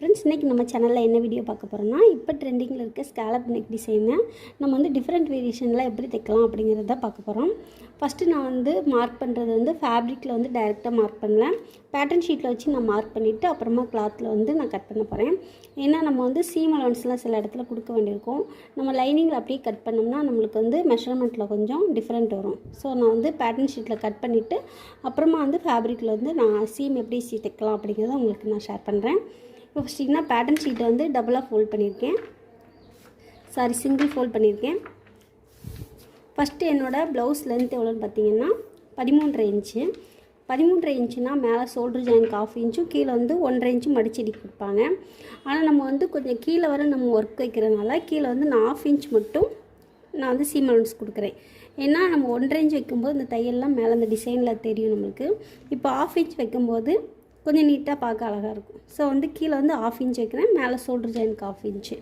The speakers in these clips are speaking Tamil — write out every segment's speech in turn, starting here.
ஃப்ரெண்ட்ஸ், இன்றைக்கி நம்ம சேனலில் என்ன வீடியோ பார்க்க போகிறோம்னா, இப்போ ட்ரெண்டிங்கில் இருக்க ஸ்கேலப் நெக் டிசைனை நம்ம வந்து டிஃப்ரெண்ட் வேரியேஷனில் எப்படி தைக்கலாம் அப்படிங்கிறத பார்க்க போகிறோம். ஃபஸ்ட்டு நான் மார்க் பண்ணுறது ஃபேப்ரிக்கில் டைரெக்டாக மார்க் பண்ணல, பேட்டர்ன் ஷீட்டில் வச்சு நான் மார்க் பண்ணிவிட்டு அப்புறமா கிளாத்தில் நான் கட் பண்ண போகிறேன். ஏன்னா நம்ம சீம் அலவன்ஸ்லாம் சில இடத்துல கொடுக்க வேண்டியிருக்கும். நம்ம லைனிங்கில் அப்படியே கட் பண்ணோம்னா நம்மளுக்கு மெஷர்மெண்ட்டில் கொஞ்சம் டிஃப்ரெண்ட் வரும். ஸோ நான் பேட்டர்ன் ஷீட்டில் கட் பண்ணிவிட்டு அப்புறமா ஃபேப்ரிக்கில் நான் சீம் எப்படி தைக்கலாம் அப்படிங்கிறத உங்களுக்கு நான் ஷேர் பண்ணுறேன். இப்போ ஃபஸ்ட்டிங்கன்னா பேட்டர்ன் ஷீட்டை டபுளாக ஃபோல்ட் பண்ணியிருக்கேன், சிங்கிள் ஃபோல்ட் பண்ணியிருக்கேன். ஃபஸ்ட்டு என்னோடய ப்ளவுஸ் லென்த் எவ்வளோன்னு பார்த்தீங்கன்னா 13.5 இன்ச்சு. 13.5 இன்ச்சுனா மேலே ஷோல்டர் ஜாயின்க்கு 1/2 இன்ச்சும் கீழே 1.5 இன்ச்சு மடிச்செடி கொடுப்பாங்க. ஆனால் நம்ம கொஞ்சம் கீழே வர நம்ம ஒர்க் வைக்கிறதுனால கீழே நான் 1/2 இன்ச் மட்டும் நான் சீம் அலவன்ஸ் கொடுக்குறேன். ஏன்னா நம்ம 1.5 இன்ச் வைக்கும்போது இந்த தையல்லாம் மேலே அந்த டிசைனில் தெரியும் நம்மளுக்கு. இப்போ 1/2 இன்ச் வைக்கும்போது கொஞ்சம் நீட்டாக பார்க்க அழகாக இருக்கும். ஸோ கீழே 1/2 இன்ச் வைக்கிறேன், மேலே ஷோல்டர் ஜாயின்க்கு 1/2 இன்ச்சு.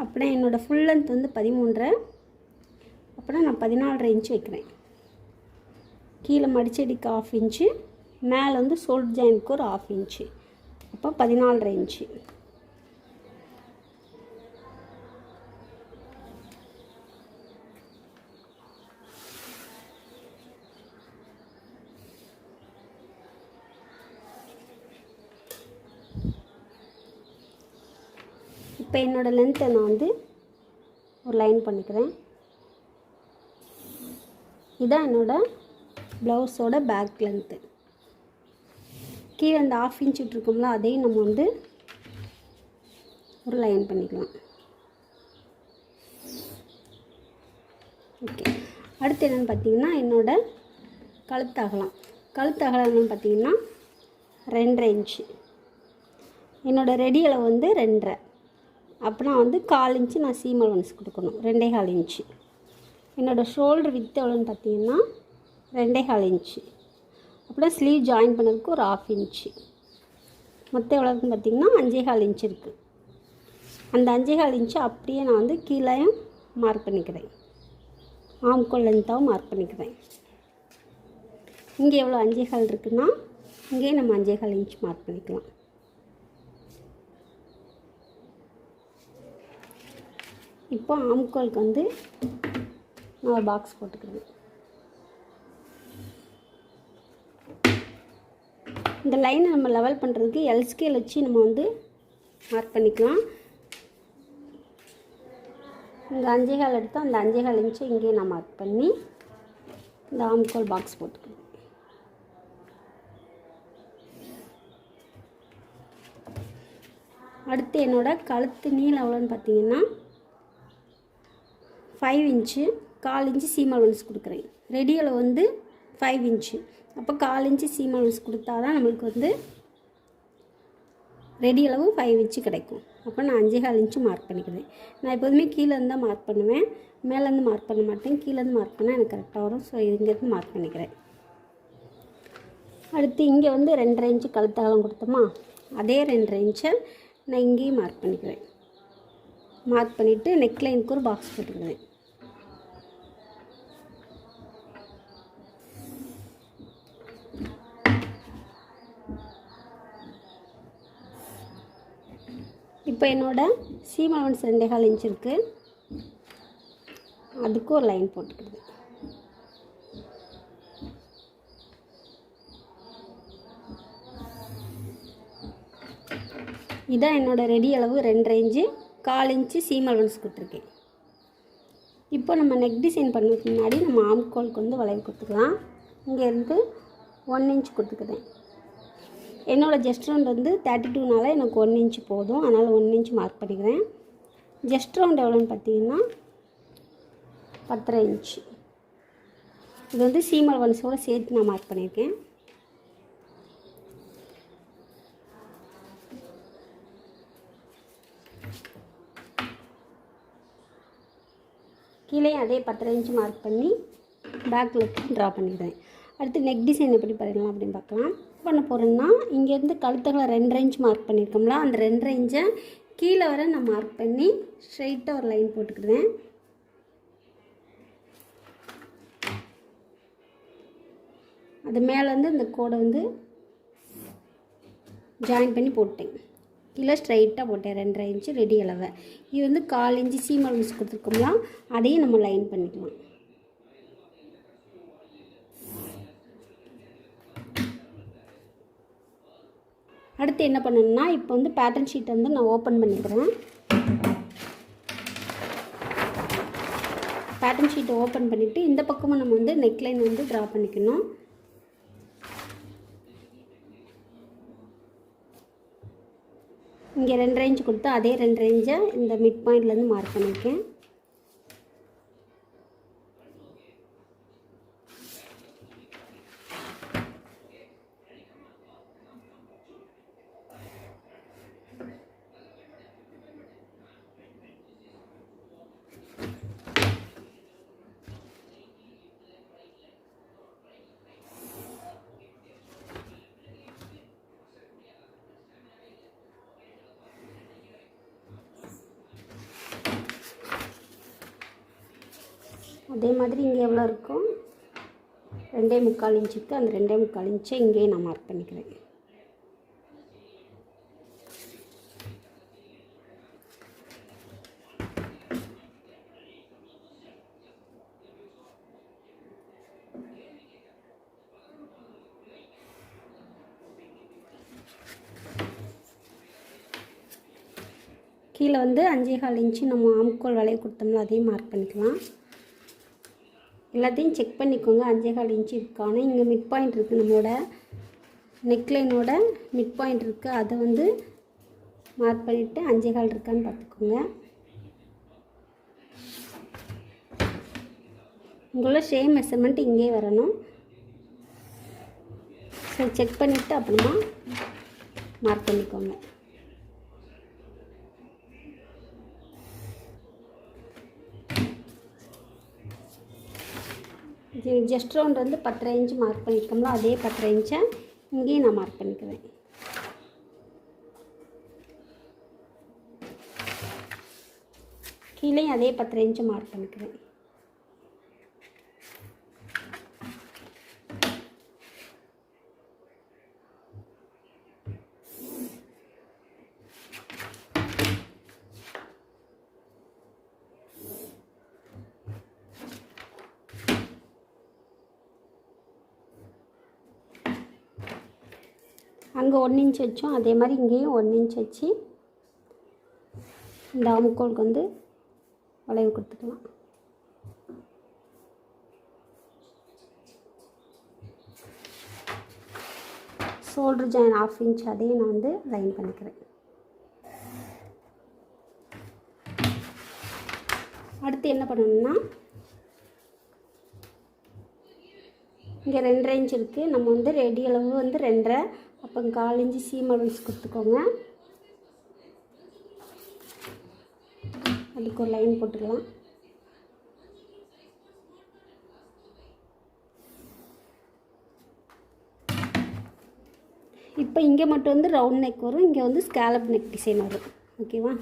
அப்படின்னா என்னோடய ஃபுல் லென்த் 13.5, அப்படின்னா நான் 14.5 இன்ச்சு வைக்கிறேன். கீழே மடிச்சடிக்கு 1/2 இன்ச்சு, மேலே ஷோல்டர் ஜாயின்க்கு ஒரு 1/2 இன்ச்சு, அப்போ 14.5 இன்ச்சு. இப்போ என்னோடய லென்த்தை நான் ஒரு லைன் பண்ணிக்கிறேன். இதுதான் என்னோடய ப்ளவுஸோட பேக் லென்த்து. கீழே அந்த 1/2 இன்ச் விட்டுருக்கோம்ல, அதையும் நம்ம ஒரு லைன் பண்ணிக்கலாம். ஓகே, அடுத்து என்னென்னு பார்த்தீங்கன்னா என்னோடய கழுத்து அகலம் என்னென்னு பார்த்தீங்கன்னா 2.5 இன்ச்சு. என்னோடய ரெடி அளவு 2.5, அப்படின்னா 1/4 இன்ச்சு நான் சீம் அலவன்ஸ் கொடுக்கணும், 2.25 இன்ச்சு. என்னோடய ஷோல்டர் வித் எவ்வளோன்னு பார்த்தீங்கன்னா 2.25 இன்ச்சு. அப்படின்னா ஸ்லீவ் ஜாயின் பண்ணதுக்கு ஒரு 1/2 இன்ச்சு. மொத்தம் எவ்வளோன்னு பார்த்தீங்கன்னா 5.25 இன்ச்சு இருக்குது. அந்த 5.25 இன்ச்சு அப்படியே நான் கீழேயும் மார்க் பண்ணிக்கிறேன், ஆம்கோல் லென்த்தாகவும் மார்க் பண்ணிக்கிறேன். இங்கே எவ்வளோ 5.25 இருக்குன்னா இங்கேயும் நம்ம 5.25 இன்ச் மார்க் பண்ணிக்கலாம். இப்போ ஆம்கோலுக்கு நான் பாக்ஸ் போட்டுக்கிறேன். இந்த லைனை நம்ம லெவல் பண்ணுறதுக்கு எல் ஸ்கேல் வச்சு நம்ம மார்க் பண்ணிக்கலாம். இங்கே 5.25 எடுத்தால் அந்த 5.25 இன்ச்சு இங்கேயே நான் மார்க் பண்ணி இந்த ஆம்கோல் பாக்ஸ் போட்டுக்கிறேன். அடுத்து என்னோடய கழுத்து நீளம் எவ்வளோன்னு பார்த்தீங்கன்னா 5 இன்ச்சு, 1/4 இன்ச்சு சீம் அலவன்ஸ் கொடுக்குறேன். ரெடி அளவு 5 இன்ச்சு, அப்போ 1/4 இன்ச்சு சீம் அலவன்ஸ் கொடுத்தா தான் நம்மளுக்கு ரெடி அளவு 5 இன்ச்சு கிடைக்கும். அப்போ நான் 5.25 இன்ச்சு மார்க் பண்ணிக்கிறேன். நான் எப்போதுமே கீழேருந்து தான் மார்க் பண்ணுவேன், மேலேருந்து மார்க் பண்ண மாட்டேன். கீழேருந்து மார்க் பண்ணால் எனக்கு கரெக்டாக வரும். ஸோ இங்கேருந்து மார்க் பண்ணிக்கிறேன். அடுத்து இங்கே 2.5 இன்ச்சு கழுத்து அகலம் கொடுத்தோமா, அதே 2.5 இன்ச்சை நான் இங்கேயும் மார்க் பண்ணிக்கிறேன். மார்க் பண்ணிவிட்டு நெக் லைனுக்கு ஒரு பாக்ஸ் போட்டுக்கிறேன். இப்போ என்னோடய சீம் அலவன்ஸ் 2.25 இன்ச் இருக்குது, அதுக்கு ஒரு லைன் போட்டுக்கிறது. இதான் என்னோடய ரெடி அளவு 2.5 இன்ச்சு, 1/4 இன்ச்சு சீம் அலவன்ஸ் கொடுத்துருக்கேன். இப்போ நம்ம நெக் டிசைன் பண்ணுறதுக்கு முன்னாடி நம்ம ஆம்கோலுக்கு வளைவு கொடுத்துக்கலாம். இங்கேருந்து 1 இன்ச் கொடுத்துக்கிறேன். என்னோடய ஜஸ்ட் ரவுண்ட் 32னால எனக்கு 1 இன்ச்சு போதும், அதனால் 1 இன்ச் மார்க் பண்ணிக்கிறேன். ஜஸ்ட் ரவுண்ட் எவ்வளோன்னு பார்த்தீங்கன்னா 10.5 இன்ச்சு. இது சீம் அலவன்ஸோடு சேர்த்து நான் மார்க் பண்ணியிருக்கேன். கீழே அதே 10.5 இன்ச்சு மார்க் பண்ணி பேக்கில் ட்ரா பண்ணிக்கிறேன். அடுத்து நெக் டிசைன் எப்படி பண்ணலாம் அப்படின்னு பார்க்கலாம். பண்ண போகிறேன்னா இங்கேருந்து கழுத்துகளை 2.5 இன்ச் மார்க் பண்ணியிருக்கோம்ல, அந்த 2.5 இன்ச்சை கீழே வர நான் மார்க் பண்ணி ஸ்ட்ரைட்டாக ஒரு லைன் போட்டுக்கிறேன். அது மேலே இந்த கோடை ஜாயின் பண்ணி போட்டேன். கீழே ஸ்ட்ரைட்டாக போட்டேன் 2.5 இன்ச்சு ரெடி அளவை. இது வந்து 1/4 இன்ச்சு சீம் அலவன்ஸ் கொடுத்துருக்கோம்னா அதையும் நம்ம லைன் பண்ணிக்கலாம். அடுத்து என்ன பண்ணணும்னா இப்போ வந்து பேட்டர்ன் ஷீட்டை வந்து நான் ஓப்பன் பண்ணிக்கிறேன். பேட்டர்ன் ஷீட்டை ஓப்பன் பண்ணிவிட்டு இந்த பக்கமும் நம்ம வந்து நெக்லைன் வந்து ட்ரா பண்ணிக்கணும். இங்கே 2.5 இன்ச் கொடுத்து அதே 2.5 இன்ச்சை இந்த மிட் பாயிண்ட்லேருந்து மார்க் பண்ணியிருக்கேன். அதே மாதிரி இங்கே எவ்வளோ இருக்கும் 2.25 இன்ச்சுக்கு அந்த 2.25 இன்ச்சை இங்கேயே நான் மார்க் பண்ணிக்கிறேன். கீழே வந்து 5.25 இன்ச்சு நம்ம ஆம்கோல் வளைய கொடுத்தோம்ல அதையும் மார்க் பண்ணிக்கலாம். எல்லாத்தையும் செக் பண்ணிக்கோங்க 5.25 இன்ச்சு இருக்கானே. இங்கே மிட் பாயிண்ட் இருக்குது, நம்மளோட நெக்லைனோட மிட் பாயிண்ட் இருக்குது, அதை வந்து மார்க் பண்ணிவிட்டு 5.25 இருக்கான்னு பார்த்துக்கோங்க. உங்களோட சேம் மெஷர்மெண்ட் இங்கே வரணும். ஸோ செக் பண்ணிவிட்டு அப்புறமா மார்க் பண்ணிக்கோங்க. ஜஸ்ட் ரவுண்ட் வந்து 10.5 இன்ச்சு மார்க் பண்ணியிருக்கோம்ல அதே 10.5 இன்ச்சை இங்கேயும் நான் மார்க் பண்ணிக்குவேன். கீழேயும் அதே 10.5 இன்ச்சு மார்க் பண்ணிக்குவேன். அங்கே 1 இன்ச் வச்சோம், அதே மாதிரி இங்கேயும் 1 இன்ச் வச்சு இந்த ஆம்கோலுக்கு வந்து வளைவு கொடுத்துக்கலாம். ஷோல்டர் ஜாயின் 1/2 இன்ச் அதையும் நான் வந்து லைன் பண்ணிக்கிறேன். அடுத்து என்ன பண்ணணும்னா இங்கே 2.5 இன்ச் இருக்குது, நம்ம வந்து ரெடி அளவு வந்து 2.5, அப்போ 1/4 இன்ச்சு சீம் அலவன்ஸ் கொடுத்துக்கோங்க. அதுக்கு ஒரு லைன் போட்டுக்கலாம். இப்போ இங்கே மட்டும் வந்து ரவுண்ட் நெக் வரும், இங்கே வந்து ஸ்கேலப் நெக் டிசைன் வரும். ஓகேவா?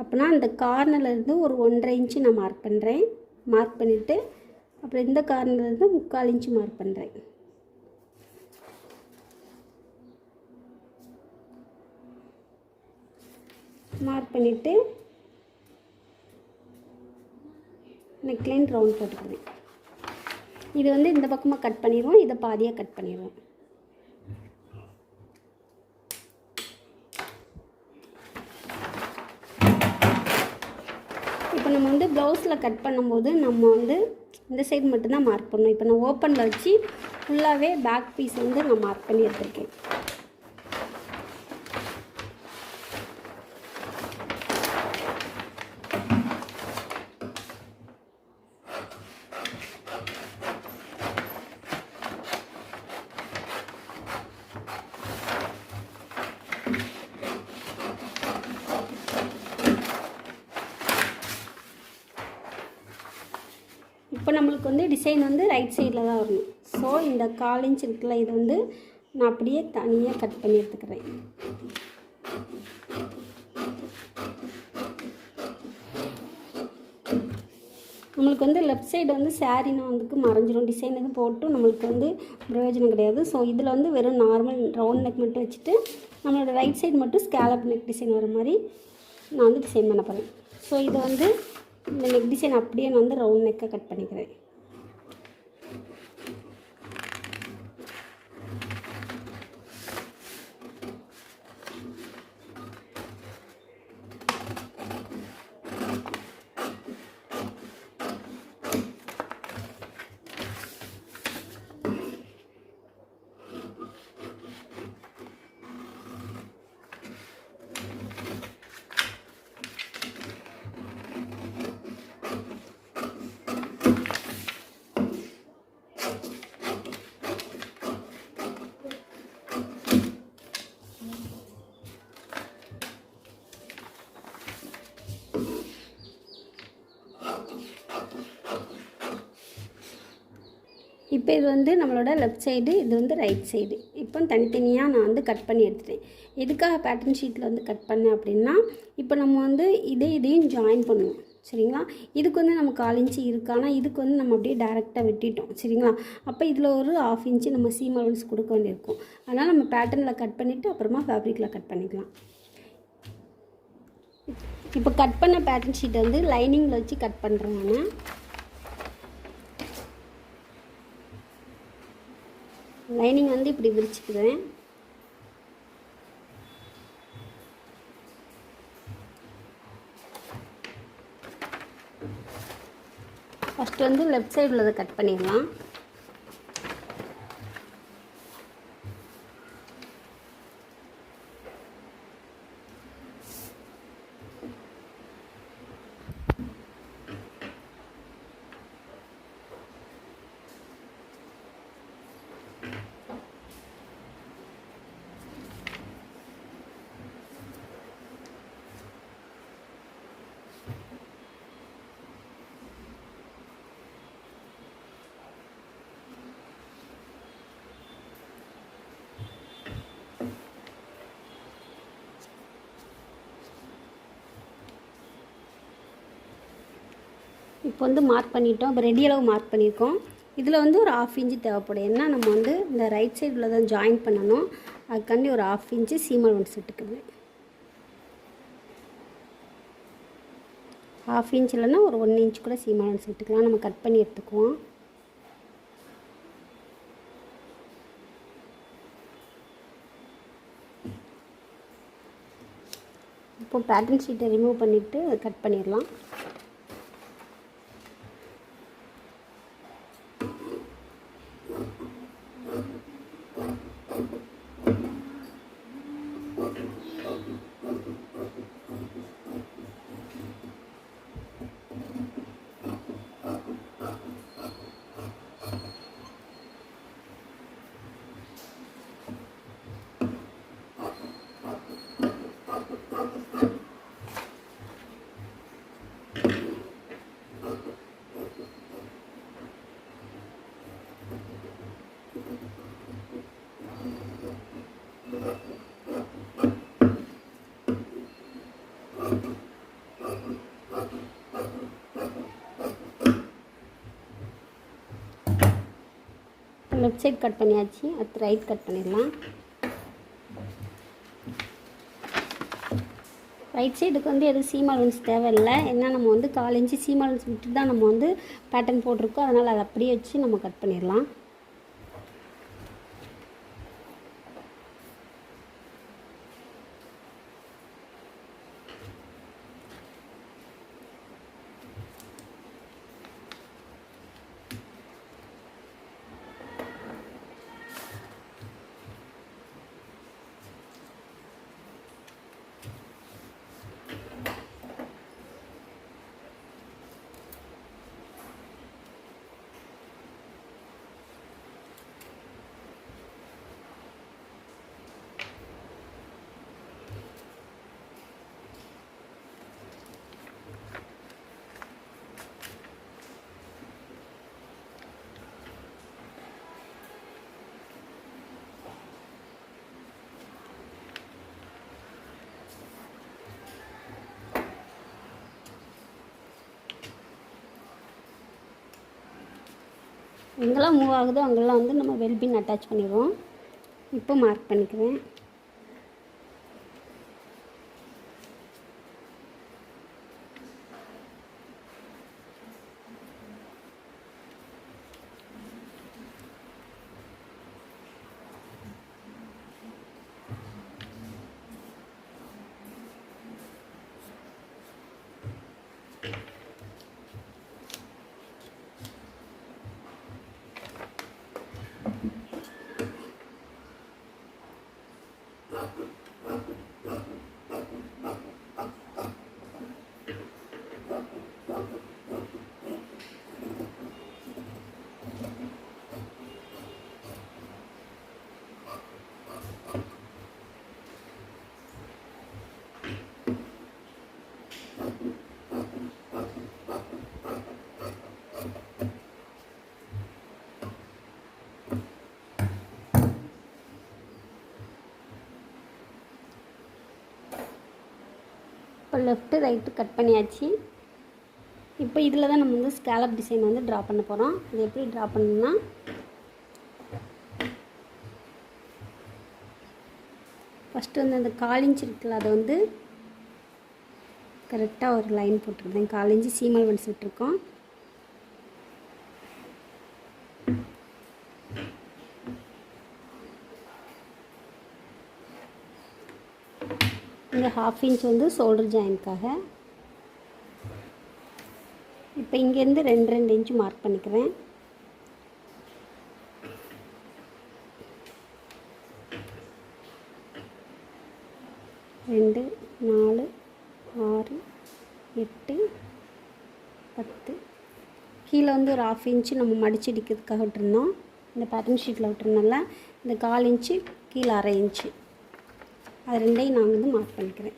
அப்போனா அந்த கார்னர்லேருந்து ஒரு 1.5 இன்ச்சு நான் மார்க் பண்ணுறேன். மார்க் பண்ணிவிட்டு அப்புறம் இந்த கார்னர்லேருந்து 3/4 இன்ச்சு மார்க் பண்ணுறேன். மார்க் பண்ணிவிட்டு நெக்லைன் ரவுண்ட் போட்டுக்கிறேன். இது வந்து இந்த பக்கமாக கட் பண்ணிடுவோம், இதை பாதியாக கட் பண்ணிடுவோம். இப்போ நம்ம வந்து ப்ளவுஸில் கட் பண்ணும்போது நம்ம வந்து இந்த சைடு மட்டும்தான் மார்க் பண்ணணும். இப்போ நான் ஓப்பனில் வச்சு ஃபுல்லாகவே பேக் பீஸ் வந்து நான் மார்க் பண்ணி எடுத்துருக்கேன். இப்போ நம்மளுக்கு வந்து டிசைன் வந்து ரைட் சைடில் தான் வரணும். ஸோ இந்த 1/4 இன்ச் இருக்குல்ல, இது வந்து நான் அப்படியே தனியாக கட் பண்ணி எடுத்துக்கிறேன். நம்மளுக்கு வந்து லெஃப்ட் சைடு வந்து சாரீனா வந்துக்கு மறைஞ்சிரும், டிசைன் எதுவும் போட்டு நம்மளுக்கு வந்து பிரயோஜனம் கிடையாது. ஸோ இதில் வந்து வெறும் நார்மல் ரவுண்ட் நெக் மட்டும் வச்சுட்டு நம்மளோட ரைட் சைடு மட்டும் ஸ்கேலப் நெக் டிசைன் வர மாதிரி நான் வந்து டிசைன் பண்ண போகிறேன். ஸோ இது வந்து இந்த நெக் டிசைன் அப்படியே நான் வந்து ரவுண்ட் நெக்காக கட் பண்ணிக்கிறேன். இப்போ இது வந்து நம்மளோட லெஃப்ட் சைடு, இது வந்து ரைட் சைடு. இப்போ தனித்தனியாக நான் வந்து கட் பண்ணி எடுத்துட்டேன். எதுக்காக பேட்டர்ன் ஷீட்டில் வந்து கட் பண்ணேன் அப்படின்னா, இப்போ நம்ம வந்து இதையும் ஜாயின் பண்ணுவோம் சரிங்களா. இதுக்கு வந்து நமக்கு 1/4 இன்ச்சு இருக்குது, ஆனால் இதுக்கு வந்து நம்ம அப்படியே டேரெக்டாக வெட்டிட்டோம் சரிங்களா. அப்போ இதில் ஒரு 1/2 இன்ச்சு நம்ம சீம் அலவன்ஸ் கொடுக்க வேண்டியிருக்கும். அதனால் நம்ம பேட்டர்னில் கட் பண்ணிவிட்டு அப்புறமா ஃபேப்ரிக்கில் கட் பண்ணிக்கலாம். இப்போ கட் பண்ண பேட்டர்ன் ஷீட்டை வந்து லைனிங்கில் வச்சு கட் பண்ணுறேன் நான். லைனிங் வந்து இப்படி விரிச்சுக்குவேன். ஃபஸ்ட்டு வந்து லெஃப்ட் சைடு உள்ளதை கட் பண்ணிடலாம். இப்போ வந்து மார்க் பண்ணிட்டோம். இப்போ ரெடி அளவு மார்க் பண்ணியிருக்கோம். இதில் வந்து ஒரு 1/2 இன்ச்சு தேவைப்படும். ஏன்னா நம்ம வந்து இந்த ரைட் சைடில் தான் ஜாயின் பண்ணணும். அதுக்காண்டி ஒரு 1/2 இன்ச்சு சீம் அலவன்ஸ் எடுத்துக்குவேன். 1/2 இன்ச் இல்லைன்னா ஒரு 1 இன்ச் கூட சீம் அலவன்ஸ் எடுத்துக்கலாம். நம்ம கட் பண்ணி எடுத்துக்குவோம். இப்போ பேட்டர்ன் ஷீட்டை ரிமூவ் பண்ணிவிட்டு கட் பண்ணிடலாம். லெஃப்ட் சைட் கட் பண்ணியாச்சு. அடுத்து ரைட் கட் பண்ணிடலாம். ரைட் சைடுக்கு வந்து எதுவும் சீம் அலவன்ஸ் தேவையில்லை. ஏன்னா நம்ம வந்து 1/4 இன்ச்சு சீம் அலவன்ஸ் விட்டு தான் நம்ம வந்து பேட்டர்ன் போட்டிருக்கோம். அதனால் அதை அப்படியே வச்சு நம்ம கட் பண்ணிடலாம். எங்கெல்லாம் மூவ் ஆகுதோ அங்கெல்லாம் வந்து நம்ம வெல்பின் அட்டாச் பண்ணிடுவோம். இப்போ மார்க் பண்ணிக்குவேன். இப்போ லெஃப்ட்டு ரைட்டு கட் பண்ணியாச்சு. இப்போ இதில் தான் நம்ம வந்து ஸ்கேலப் டிசைன் வந்து ட்ரா பண்ண போகிறோம். இது எப்படி ட்ரா பண்ணணும்னா, ஃபஸ்ட்டு வந்து அந்த 1/4 இன்ச் இருக்குல்ல, அதை வந்து கரெக்டாக ஒரு லைன் போட்டுருந்தேன். 1/4 இன்ச்சு சீமல் வன்ஸ் விட்டுருக்கோம். இங்கே 1/2 இன்ச் வந்து ஷோல்டர் ஜாயின்ட்காக. இப்போ இங்கேருந்து 2 இன்ச்சு மார்க் பண்ணிக்கிறேன். ரெண்டு, 4, 6, 8, 10. கீழே வந்து ஒரு 1/2 இன்ச்சு நம்ம மடிச்சு அடிக்கிறதுக்காக விட்டுருந்தோம். இந்த பேட்டர்ன் ஷீட்டில் விட்டுருந்தோம்ல, இந்த 1/4 இன்ச்சு கீழே 1/2 இன்ச்சு, அது ரெண்டையும் நான் வந்து மார்க் பண்ணிக்கிறேன்.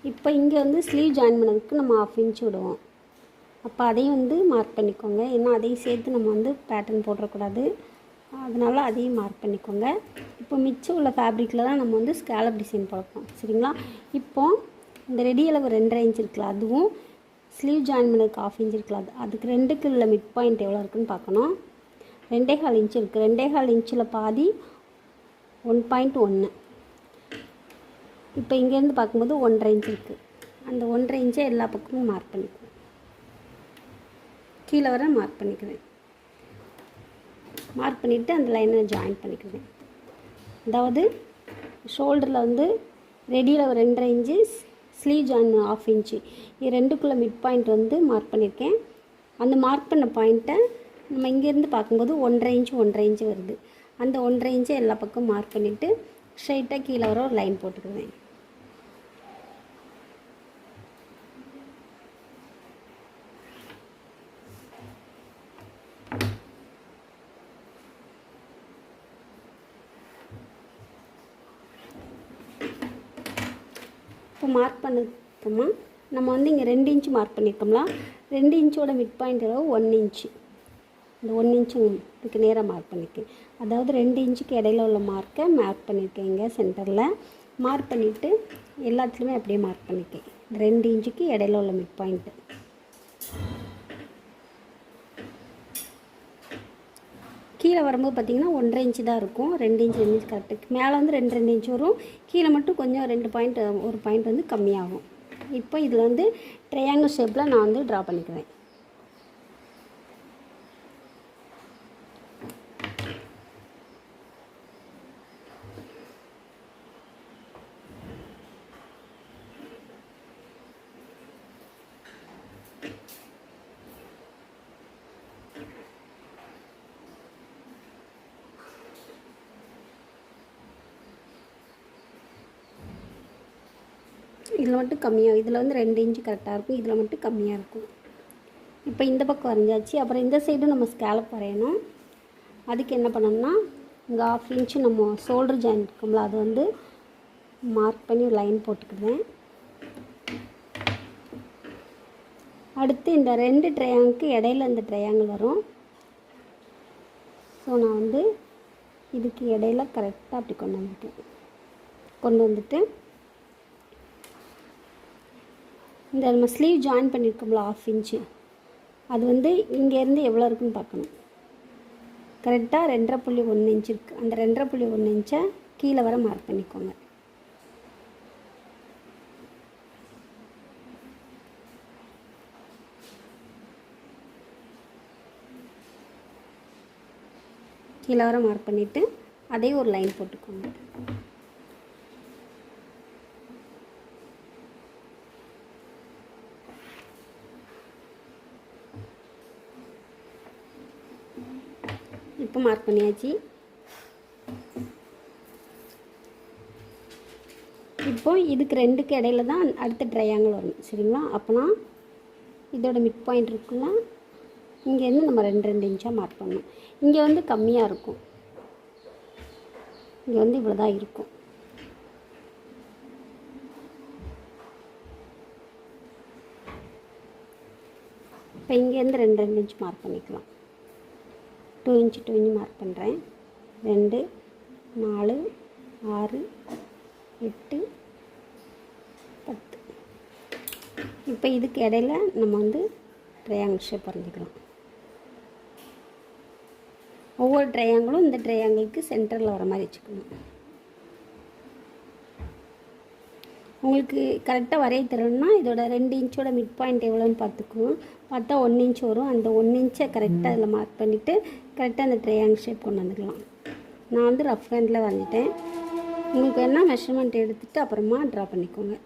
இப்போ இங்கே வந்து ஸ்லீவ் ஜாயின் பண்ணதுக்கு நம்ம 1/2 இன்ச் விடுவோம். அப்போ அதையும் வந்து மார்க் பண்ணிக்கோங்க. ஏன்னா அதையும் சேர்த்து நம்ம வந்து பேட்டர்ன் போடக்கூடாது, அதனால் அதையும் மார்க் பண்ணிக்கோங்க. இப்போ மிச்சம் உள்ள ஃபேப்ரிக்கில் தான் நம்ம வந்து ஸ்கேலப் டிசைன் போடப்போம். சரிங்களா? இப்போது இந்த ரெடி அளவு 2.5 இன்ச் இருக்குல்ல, அதுவும் ஸ்லீவ் ஜாயின் பண்ணதுக்கு 1/2 இன்ச் இருக்கலாம், அதுக்கு 2க்கு உள்ள மிட் பாயிண்ட் எவ்வளோ இருக்குதுன்னு பார்க்கணும். 2.25 இன்ச் இருக்குது. 2.25 இன்ச்சில் பாதி 1.1. இப்போ இங்கேருந்து பார்க்கும்போது 1.5 இன்ச் இருக்குது. அந்த 1.5 இன்ச்சை எல்லா பக்கமும் மார்க் பண்ணிக்குவேன். கீழே வர மார்க் பண்ணிக்குவேன். மார்க் பண்ணிவிட்டு அந்த லைனை ஜாயின் பண்ணிக்குவேன். அதாவது ஷோல்டரில் வந்து ரெடியில் ஒரு 2.5 இன்ச்சு, ஸ்லீவ் ஜாயின் 1/2 இன்ச்சு, இது 2க்குள்ளே மிட் பாயிண்ட் வந்து மார்க் பண்ணியிருக்கேன். அந்த மார்க் பண்ண பாயிண்ட்டை நம்ம இங்கேருந்து பார்க்கும்போது 1.5 இன்ச்சு 1.5 இன்ச்சு வருது. அந்த 1.5 இன்ச்சை எல்லா பக்கம் மார்க் பண்ணிவிட்டு ஸ்ட்ரைட்டாக கீழே வர ஒரு லைன் போட்டுக்குவேன். இப்போ மார்க் பண்ணிருக்கோமா, நம்ம வந்து இங்கே 2 இன்ச்சு மார்க் பண்ணியிருக்கோம்ல, 2 இன்ச்சோட மிட் பாயிண்ட் அளவு 1 இன்ச்சு. இந்த 1 இன்ச்சு இதுக்கு நேராக மார்க் பண்ணியிருக்கேன். அதாவது 2 இன்ச்சுக்கு இடையில உள்ள மார்க்கை மார்க் பண்ணியிருக்கேன். இங்கே சென்டரில் மார்க் பண்ணிவிட்டு எல்லாத்துலேயுமே அப்படியே மார்க் பண்ணியிருக்கேன். 2 இன்ச்சுக்கு இடையில உள்ள மிட் பாயிண்ட்டு. கீழே வரும்போது பார்த்திங்கன்னா 1.5 இன்ச்சு தான் இருக்கும். 2 இன்ச் 2 இன்ச் கரெக்டாக மேலே வந்து 2 இன்ச் வரும். கீழே மட்டும் கொஞ்சம் 2 பாயிண்ட், ஒரு பாயிண்ட் வந்து கம்மியாகும். இப்போ இதில் வந்து ட்ரையாங்கிள் ஷேப்பில் நான் வந்து ட்ரா பண்ணிக்குவேன். இதில் மட்டும் கம்மியாக, இதில் வந்து 2 இன்ச்சு கரெக்டாக இருக்கும், இதில் மட்டும் கம்மியாக இருக்கும். இப்போ இந்த பக்கம் வரைஞ்சாச்சு. அப்புறம் இந்த சைடும் நம்ம ஸ்கேலப் வரையணும். அதுக்கு என்ன பண்ணணும்னா, இங்கே 1/2 இன்ச்சு நம்ம ஷோல்டர் ஜாயின் இருக்கும்ல, அது வந்து மார்க் பண்ணி ஒரு லைன் போட்டுக்குவேன். அடுத்து இந்த 2 ட்ரையாங்கிளுக்கு இடையில இந்த ட்ரையாங்கிள் வரும். ஸோ நான் வந்து இதுக்கு இடையில கரெக்டாக அப்படி கொண்டு வந்துட்டேன். கொண்டு வந்துட்டு இந்த நம்ம ஸ்லீவ் ஜாயின் பண்ணியிருக்கோம்ல 1/2 இன்ச்சு, அது வந்து இங்கேருந்து எவ்வளோ இருக்குன்னு பார்க்கணும். கரெக்டாக 2.1 இன்ச் இருக்குது. அந்த 2.1 இன்ச்சை கீழே வர மார்க் பண்ணிக்கோங்க. கீழே வர மார்க் பண்ணிவிட்டு அதே ஒரு லைன் போட்டுக்கோங்க. இப்போ மார்க் பண்ணியாச்சு. இப்போ இதுக்கு 2க்கு இடையில தான் அடுத்த ட்ரையாங்கிள் வரணும், சரிங்களா? அப்போனா இதோட மிட் பாயிண்ட் இருக்குல்ல, இங்கேருந்து நம்ம 2 இன்ச்சாக மார்க் பண்ணணும். இங்கே வந்து கம்மியாக இருக்கும், இங்கே வந்து இவ்வளோ தான் இருக்கும். இப்போ இங்கேருந்து 2 இன்ச் மார்க் பண்ணிக்கலாம். 2 இன்ச் மார்க் பண்ணுறேன். 2, 4, 6, 8, 10. இப்போ இதுக்கு இடையில நம்ம வந்து ட்ரையாங்கிள் ஷேப் வரைஞ்சிக்கலாம். ஒவ்வொரு ட்ரையாங்கிளும் இந்த ட்ரையாங்கிளுக்கு சென்டரில் வர மாதிரி வச்சுக்கணும். உங்களுக்கு கரெக்டாக வரைய தெரியணும்னா இதோட 2 இன்ச்சோட மிட் பாயிண்ட் எவ்வளோன்னு பார்த்துக்குவோம். பார்த்தா 1 இன்ச் வரும். அந்த 1 இன்ச்சை கரெக்டாக அதில் மார்க் பண்ணிவிட்டு கரெக்டாக அந்த ட்ரையாங்கிள் ஷேப் கொண்டு வந்துக்கலாம். நான் வந்து ரஃப் ஹேண்டில் வரைஞ்சிட்டேன். உங்களுக்கு வேணால் மெஷர்மெண்ட் எடுத்துகிட்டு அப்புறமா ட்ரா பண்ணிக்கோங்க.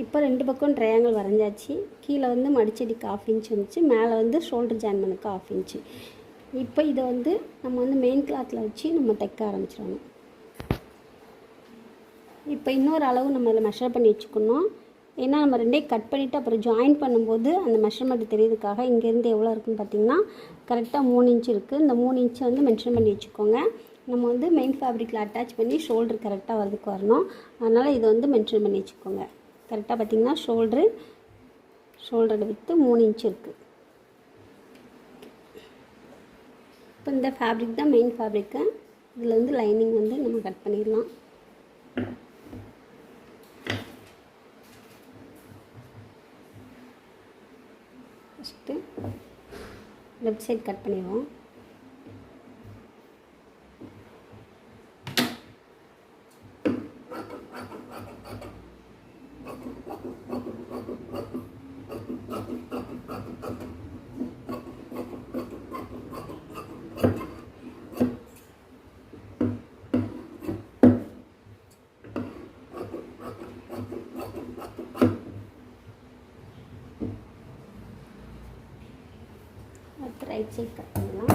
இப்போ 2 பக்கம் ட்ரையாங்கிள் வரைஞ்சாச்சு. கீழே வந்து மடிச்சடிக்கு 1/2 இன்ச் வந்துச்சு, மேலே வந்து ஷோல்டர் ஜாயின் பண்ணுக்கு 1/2 இன்ச்சு. இப்போ இதை வந்து நம்ம வந்து மெயின் கிளாத்தில் வச்சு நம்ம தைக்க ஆரம்பிச்சிடணும். இப்போ இன்னொரு அளவு நம்ம இதில் மெஷர் பண்ணி வச்சுக்கணும். ஏன்னா நம்ம 2ஐயும் கட் பண்ணிவிட்டு அப்புறம் ஜாயின் பண்ணும்போது அந்த மெஷர்மெண்ட் தெரியுதுக்காக இங்கேருந்து எவ்வளோ இருக்குன்னு பார்த்தீங்கன்னா கரெக்டாக 3 இன்ச் இருக்குது. இந்த 3 இன்ச்சை வந்து மென்ஷன் பண்ணி வச்சுக்கோங்க. நம்ம வந்து மெயின் ஃபேப்ரிக்கில் அட்டாச் பண்ணி ஷோல்டர் கரெக்டாக வரதுக்கு வரணும். அதனால் இதை வந்து மென்ஷன் பண்ணி வச்சுக்கோங்க. கரெக்டாக பார்த்திங்கன்னா ஷோல்டரோட வித்து 3 இன்ச் இருக்குது. இப்போ இந்த ஃபேப்ரிக் தான் மெயின் ஃபேப்ரிக்கு. இதில் வந்து லைனிங் வந்து நம்ம கட் பண்ணிடலாம். ஃபஸ்ட்டு லெஃப்ட் சைட் கட் பண்ணிடுவோம். ரைட் சைட் கட் பண்ணலாம்.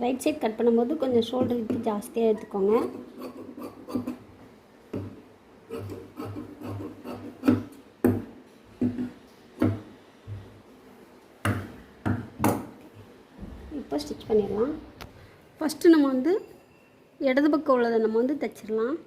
ரைட் சைட் கட் பண்ணும்போது கொஞ்சம் ஷோல்டர் விட்டு ஜாஸ்தியாக எடுத்துக்கோங்க. இப்போ ஸ்டிச் பண்ணிடலாம். ஃபஸ்ட்டு நம்ம வந்து இடது பக்கம் உள்ளதை நம்ம வந்து தைச்சிடலாம்.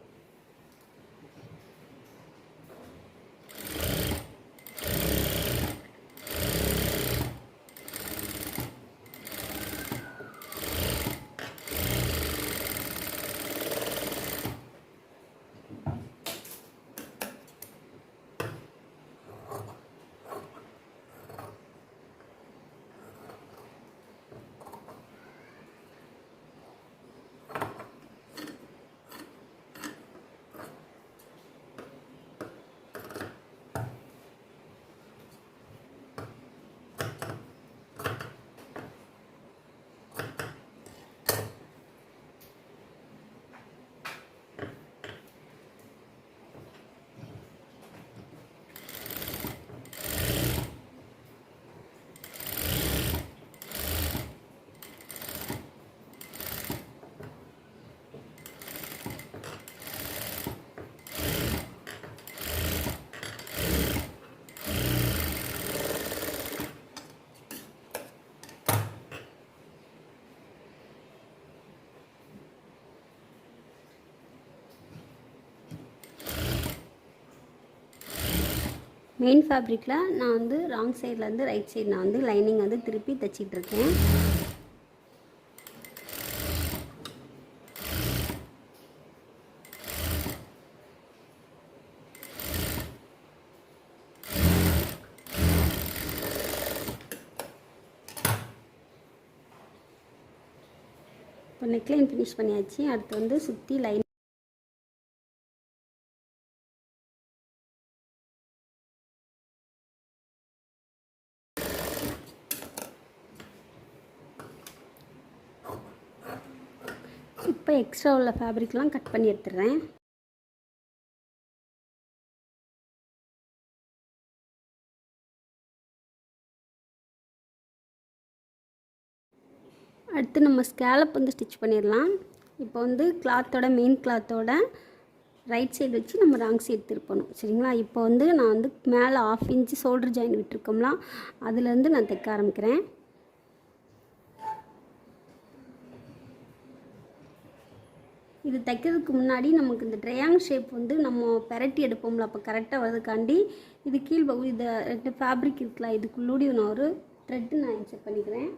மெயின் ஃபேப்ரிக்கில் நான் வந்து ராங் சைட்லேருந்து ரைட் சைடு நான் வந்து லைனிங் வந்து திருப்பி தைச்சிட்ருக்கேன். இப்போ நெக்லைன் ஃபினிஷ் பண்ணியாச்சு. அடுத்து வந்து சுற்றி லைன் இப்போ எக்ஸ்ட்ரா உள்ள ஃபேப்ரிக்லாம் கட் பண்ணி எடுத்துடுறேன். அடுத்து நம்ம ஸ்கேலப் வந்து ஸ்டிச் பண்ணிடலாம். இப்போ வந்து கிளாத்தோட மெயின் கிளாத்தோட ரைட் சைடு வச்சு நம்ம ராங் சைடு திருப்பணும். சரிங்களா? இப்போ வந்து நான் வந்து மேலே 1/2 இன்ச்சு ஷோல்டர் ஜாயின் விட்டுருக்கோம்ல, அதுலேருந்து நான் தைக்க ஆரம்பிக்கிறேன். இது தைக்கிறதுக்கு முன்னாடி நமக்கு இந்த ட்ரையாங்கிள் ஷேப் வந்து நம்ம பெரட்டி எடுப்போம்ல, அப்போ கரெக்டாக வரதுக்காண்டி இது கீழ் இதை 2 ஃபேப்ரிக் இருக்கலாம், இதுக்குள்ளூடி நான் ஒரு த்ரெட்டு நான் இன்செர்ட் பண்ணிக்கிறேன்.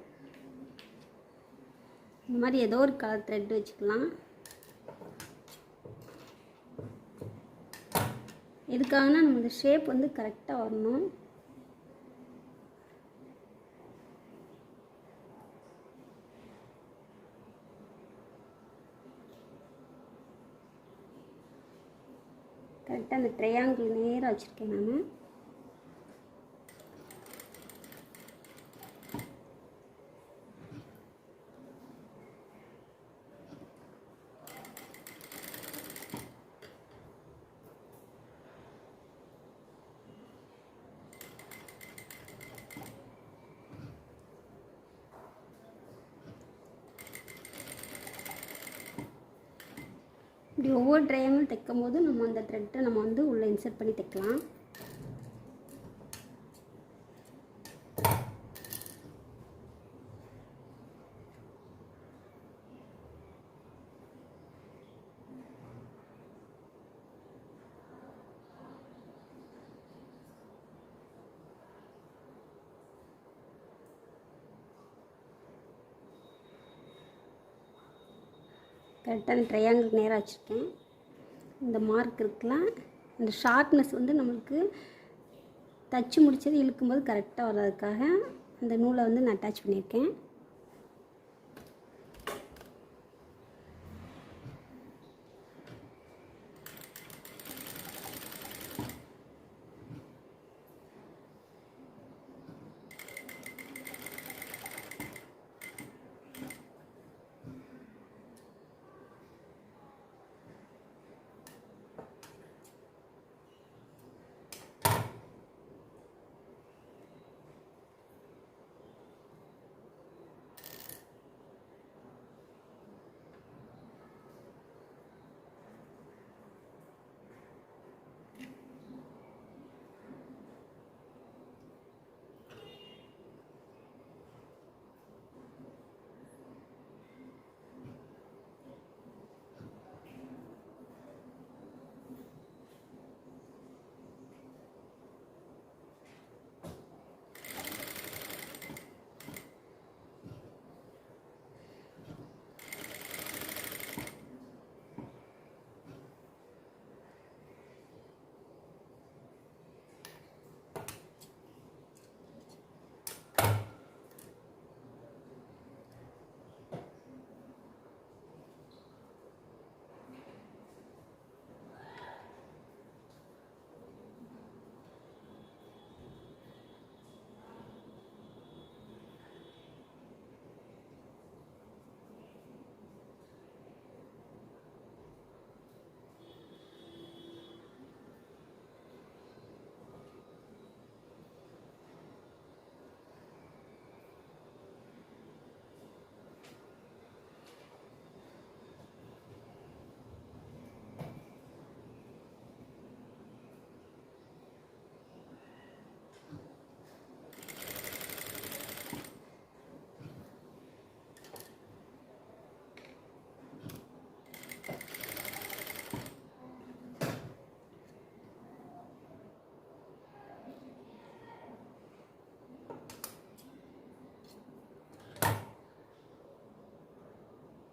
இந்த மாதிரி ஏதோ ஒரு கலர் த்ரெட் வச்சுக்கலாம். எதுக்காகனா நம்ம இந்த ஷேப் வந்து கரெக்டாக வரணும். கரெக்டாக அந்த ட்ரையாங்கிள் நேராக வச்சுருக்கேன் நான். இப்படி ஒவ்வொரு ட்ரையாங்கிள் தைக்கும் போது நம்ம அந்த த்ரெட்டை நம்ம வந்து உள்ளே இன்சர்ட் பண்ணி தைக்கலாம். கரெக்டாக அந்த ட்ரையாங்கிள் நேராக வச்சுருக்கேன். இந்த மார்க் இருக்குல்ல, இந்த ஷார்ப்னஸ் வந்து நம்மளுக்கு தச்சு முடிச்சது இழுக்கும்போது கரெக்டாக வர்றதுக்காக அந்த நூலை வந்து நான் அட்டாச் பண்ணியிருக்கேன்.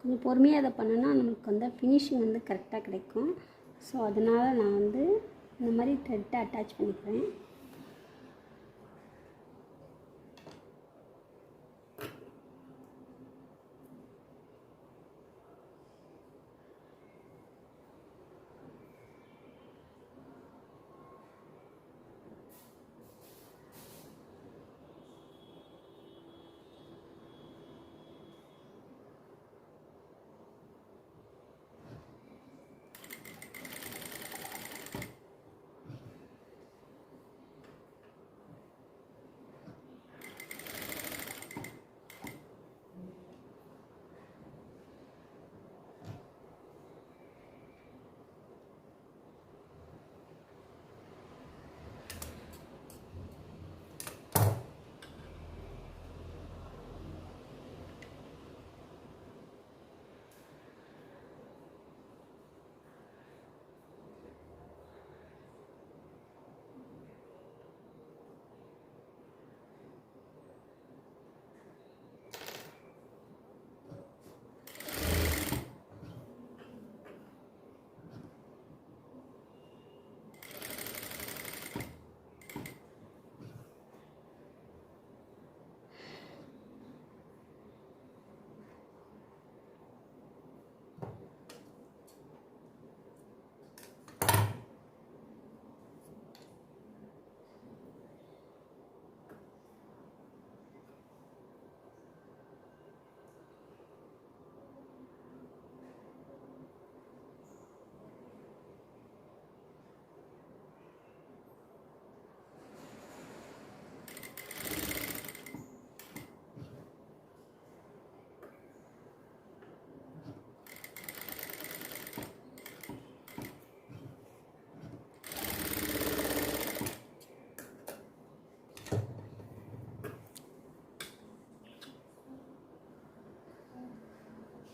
கொஞ்சம் பொறுமையாக அதை பண்ணோன்னா நமக்கு வந்து ஃபினிஷிங் வந்து கரெக்டாக கிடைக்கும். ஸோ அதனால் நான் வந்து இந்த மாதிரி த்ரெட்டை அட்டாச் பண்ணிக்கிறேன்.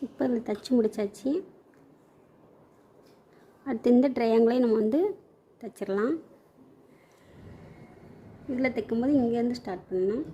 இப்போ இதில் தைச்சி முடிச்சாச்சு. அடுத்து இந்த ட்ரையாங்கிளையும் நம்ம வந்து தைச்சிடலாம். இதில் தைக்கும்போது இங்கேருந்து ஸ்டார்ட் பண்ணணும்.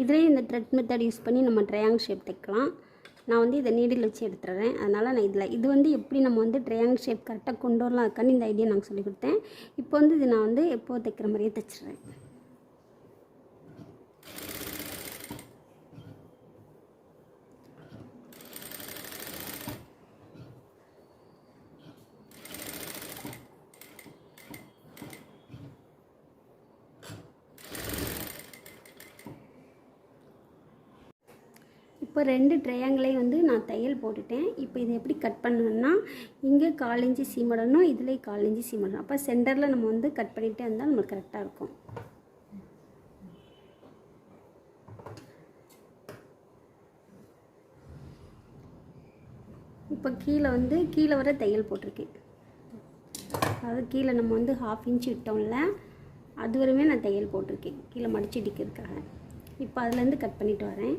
இதிலே இந்த த்ரெட் மெத்தட் யூஸ் பண்ணி நம்ம ட்ரையாங்கிள் ஷேப் தைக்கலாம். நான் வந்து இதை நீடில் வச்சு எடுத்துடுறேன். அதனால் நான் இது வந்து எப்படி நம்ம வந்து ட்ரையாங்கிள் ஷேப் கரெக்டாக கொண்டு வரலாம் அதுக்கான இந்த ஐடியா நாங்கள் சொல்லிக் கொடுத்தேன். இப்போ வந்து இது நான் வந்து எப்போ தைக்கிற மாதிரியே தைச்சிடுறேன். இப்போ 2 ட்ரையாங்கிளையும் வந்து நான் தையல் போட்டுட்டேன். இப்போ இதை எப்படி கட் பண்ணணும்னா, இங்கே 1/4 இன்ச்சு சீமடணும், இதில் 1/4 இன்ச்சு சீமடணும். அப்போ சென்டரில் நம்ம வந்து கட் பண்ணிகிட்டே இருந்தால் நம்மளுக்கு கரெக்டாக இருக்கும். இப்போ கீழே வர தையல் போட்டிருக்கேன். அதாவது கீழே நம்ம வந்து 1/2 இன்ச்சு விட்டோம்ல, அது வரையுமே நான் தையல் போட்டிருக்கேன் கீழே மடிச்சு இடிக்கிறதுக்காக. இப்போ அதுலேருந்து கட் பண்ணிட்டு வரேன்.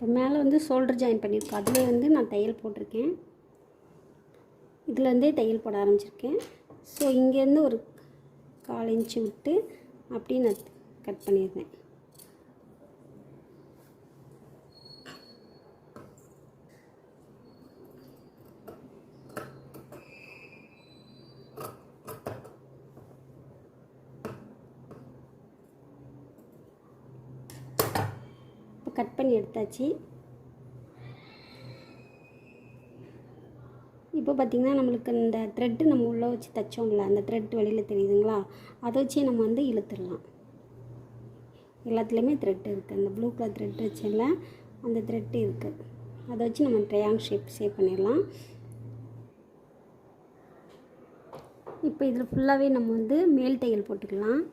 இப்போ மேலே வந்து ஷோல்டர் ஜாயின் பண்ணியிருக்கோம், அதிலே வந்து நான் தையல் போட்டிருக்கேன். இதுலேருந்தே தையல் போட ஆரம்பிச்சிருக்கேன். ஸோ இங்கேருந்து ஒரு 1/4 இன்ச்சு விட்டு அப்படியே நான் கட் பண்ணிடுறேன். இப்போ கட் பண்ணி எடுத்தாச்சு. இப்போ பார்த்திங்கன்னா நம்மளுக்கு இந்த த்ரெட்டு நம்ம உள்ளே வச்சு தைச்சோம்ல, அந்த த்ரெட் வெளியில் தெரியுதுங்களா, அதை வச்சு நம்ம வந்து இழுத்துடலாம். எல்லாத்துலேயுமே த்ரெட் இருக்குது. அந்த ப்ளூ கலர் த்ரெட் வச்சுல அந்த த்ரெட்டு இருக்குது, அதை வச்சு நம்ம ட்ரையாங்கிள் ஷேப் பண்ணிடலாம். இப்போ இதில் ஃபுல்லாகவே நம்ம வந்து மேல் தையல் போட்டுக்கலாம்.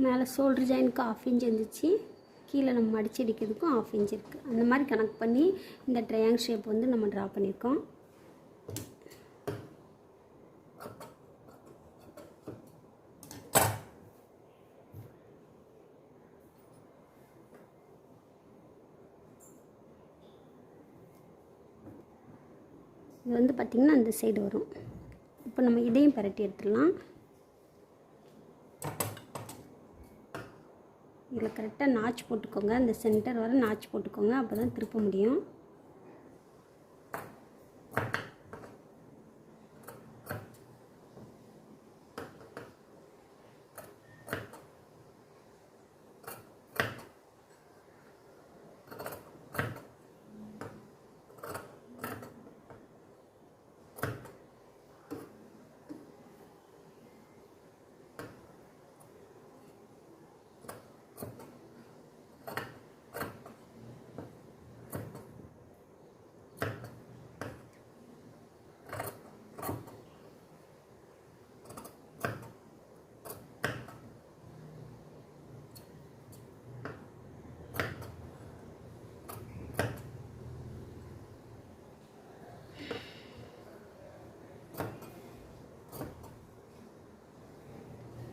மேலே ஷோல்டர் ஜாயினுக்கு 1/2 இன்ச் இருந்துச்சு, கீழே நம்ம மடிச்சு அடிக்கிறதுக்கும் 1/2 இன்ச் இருக்குது. அந்த மாதிரி கனெக்ட் பண்ணி இந்த ட்ரையாங்கிள் ஷேப் வந்து நம்ம ட்ரா பண்ணியிருக்கோம். இது வந்து பார்த்திங்கன்னா அந்த சைடு வரும். இப்போ நம்ம இதையும் பரட்டி எடுத்துடலாம். இதில் கரெக்டாக நாச் போட்டுக்கோங்க, அந்த சென்டர் வர நாச் போட்டுக்கோங்க, அப்போ தான் திருப்ப முடியும்.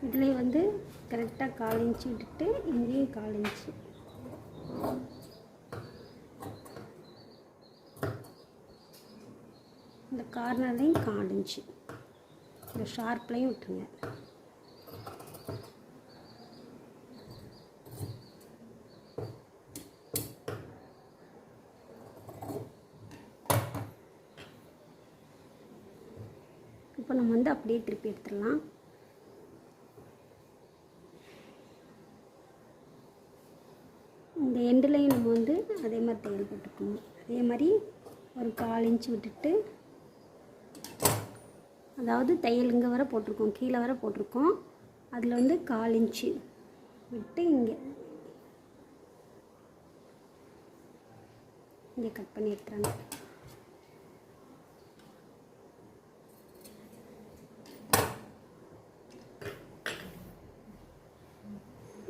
இதில் வந்து கரெக்டாக 1/4 இன்ச்சு விட்டுட்டு இங்கேயும் 1/4 இன்ச்சு, இந்த கார்னர்லையும் 1/4 இன்ச்சு, இந்த ஷார்ப்லையும் விட்டுருங்க. இப்போ நம்ம வந்து அப்படியே திருப்பி எடுத்துடலாம். இந்த எண்டுலையும் நம்ம வந்து அதே மாதிரி தையல் போட்டுக்கணும். அதே மாதிரி ஒரு 1/4 இன்ச்சு விட்டுட்டு, அதாவது தையல் இங்கே வர போட்டிருக்கோம், கீழே வர போட்டிருக்கோம், அதில் வந்து 1/4 இன்ச்சு விட்டு இங்கே கட் பண்ணி எடுத்துறாங்க.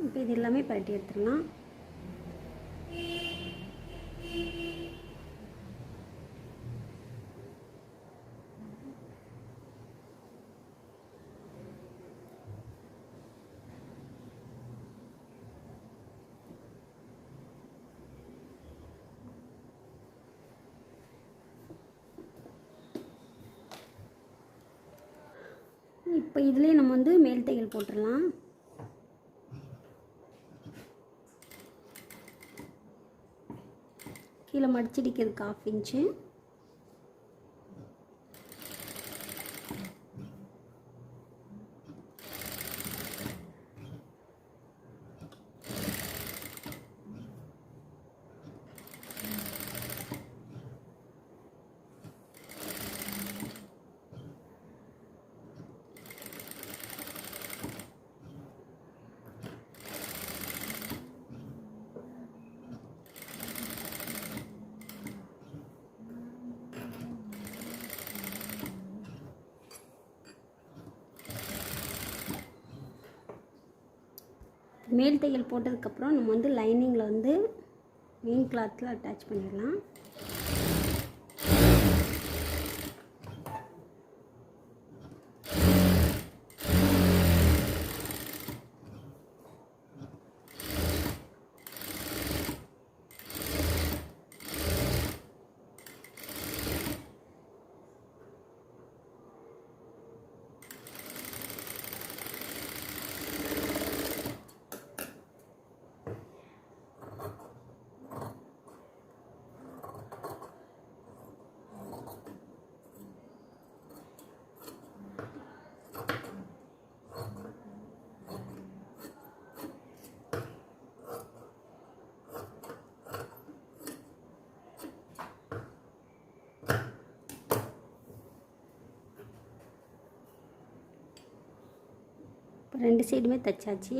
இப்போ இது எல்லாமே பரட்டி எடுத்துடலாம். இப்போ இதுலேயே நம்ம வந்து மேல் தையல் போட்டுடலாம். கீழே மடிச்சடிக்கிறதுக்கு 1/2 இன்ச்சு, மேல் தையல் போட்டதுக்கப்புறம் நம்ம வந்து லைனிங்கில் வந்து மெயின் கிளாத்தில் அட்டாச் பண்ணிடலாம். இப்போ 2 சைடுமே தைச்சாச்சு.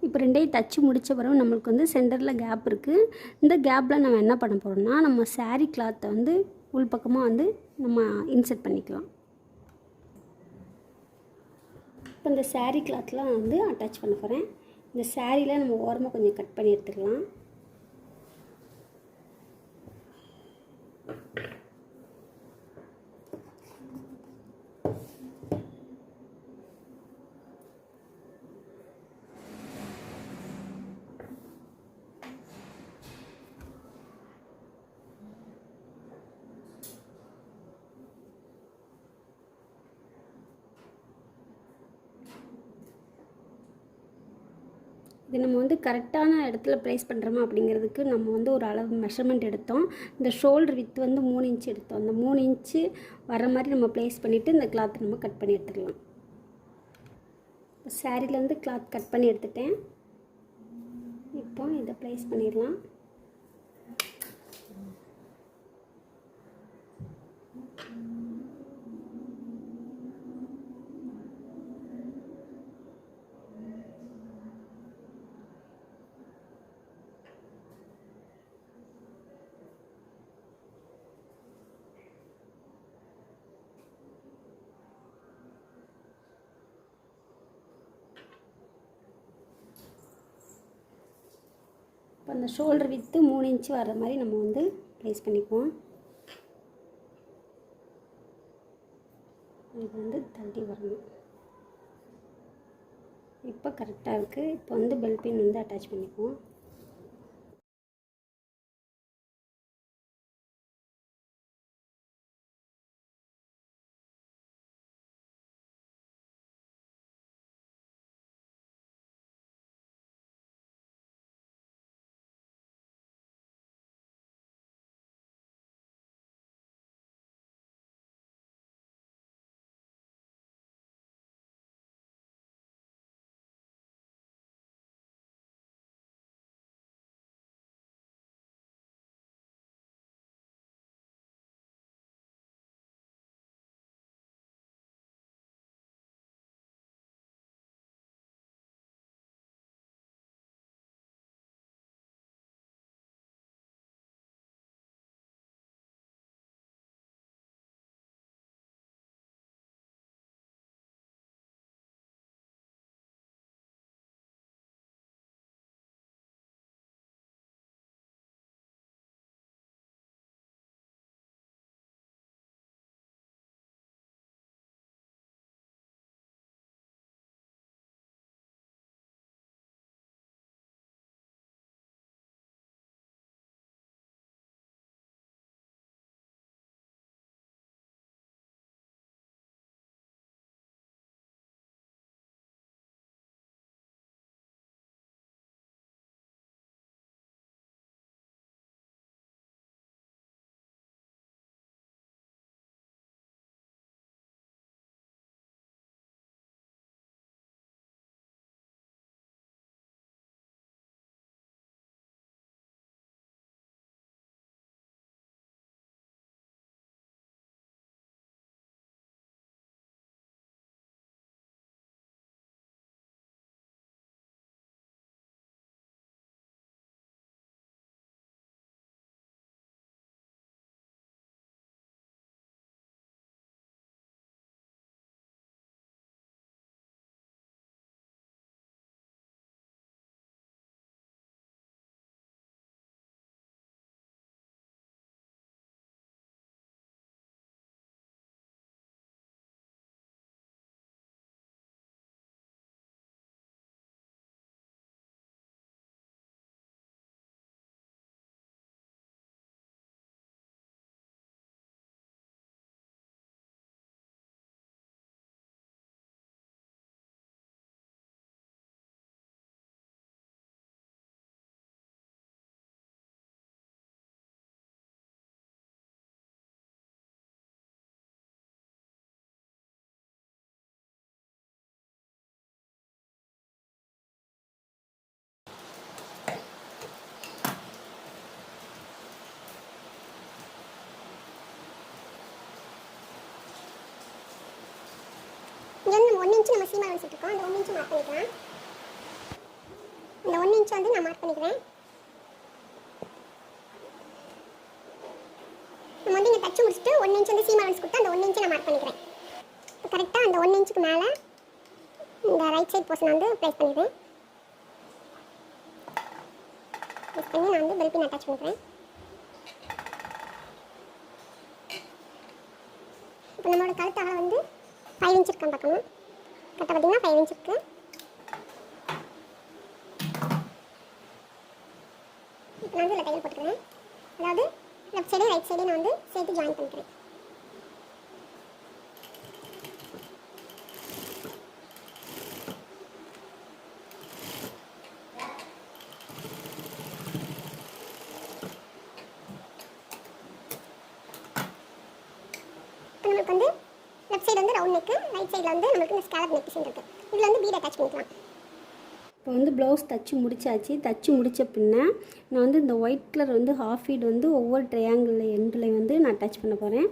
இப்போ 2யும் தச்சு முடித்த பிறகு நம்மளுக்கு வந்து சென்டரில் கேப் இருக்குது. இந்த கேப்பில் நம்ம என்ன பண்ண போகிறோம்னா, நம்ம saree கிளாத்தை வந்து உள்பக்கமாக வந்து நம்ம இன்சர்ட் பண்ணிக்கலாம். இப்போ இந்த saree கிளாத்தில் நான் வந்து அட்டாச் பண்ண போகிறேன். இந்த சாரியில் நம்ம ஓரமாக கொஞ்சம் கட் பண்ணி எடுத்துக்கலாம். இது நம்ம வந்து கரெக்டான இடத்துல ப்ளேஸ் பண்ணுறோமா அப்படிங்கிறதுக்கு நம்ம வந்து ஒரு அளவு மெஷர்மெண்ட் எடுத்தோம். இந்த ஷோல்டர் வித் வந்து 3 இன்ச் எடுத்தோம். அந்த 3 இன்ச்சு வர மாதிரி நம்ம ப்ளேஸ் பண்ணிவிட்டு இந்த கிளாத்தை நம்ம கட் பண்ணி எடுத்துக்கலாம். இப்போ சாரிலேருந்து கிளாத் கட் பண்ணி எடுத்துட்டேன். இப்போ இதை ப்ளேஸ் பண்ணிடலாம். இப்போ அந்த ஷோல்டர் வித்து 3 இன்ச்சு வர்ற மாதிரி நம்ம வந்து ப்ளேஸ் பண்ணிக்குவோம். இது வந்து தள்ளி வரணும். இப்போ கரெக்டாக இருக்குது. இப்போ வந்து பெல் பின் வந்து அட்டாச் பண்ணிக்குவோம். இங்கே 1 இன்ச் நம்ம சீமா வச்சுருக்கோம். அந்த 1 இன்ச் மார்க் பண்ணிக்கலாம். இந்த 1 இன்ச் வந்து நான் மார்க் பண்ணிக்கிறேன். நம்ம வந்து இங்கே தச்சு முடிச்சுட்டு 1 இன்ச் வந்து சீமா வச்சு கொடுத்து அந்த 1 இன்ச் நான் மார்க் பண்ணிக்கிறேன். இப்போ கரெக்டாக அந்த 1 இன்ச்சுக்கு மேலே இந்த ரைட் சைட் போர்ஷன் வந்து ப்ளேஸ் பண்ணிடுறேன். ப்ளேஸ் பண்ணி நான் வந்து பெல் பின் அட்டாச் பண்ணிக்கிறேன். இப்போ நம்மளோட கழுத்து அகலம் வந்து 5 இன்ச் இருக்கான்னு பார்க்கணும். கரெக்டாக பார்த்தீங்கன்னா 5 இன்ச் இருக்குது. இப்போ நான் வந்து இதில் தையல் போட்டுக்கிறேன். அதாவது லெஃப்ட் சைடு ரைட் சைடு நான் வந்து சேர்த்து ஜாயின் பண்ணிக்கிறேன். நமக்கு வந்து லெஃப்ட் சைடு வந்து ரவுண்ட் நெக்கு, ரைட் சைடில் வந்து நமக்கு இந்த ஸ்கேலப் நெக் டிசைன் இருக்குது. இதில் வந்து பீட் அட்டாச் பண்ணிக்கலாம். இப்போ வந்து ப்ளவுஸ் தச்சு முடிச்சாச்சு. தச்சு முடித்த பின்ன நான் வந்து இந்த ஒயிட் கலர் வந்து ஹாஃப் ஃபீட் வந்து ஒவ்வொரு ட்ரையாங்கிள் எண்டில் வந்து நான் அட்டாச் பண்ண போகிறேன்.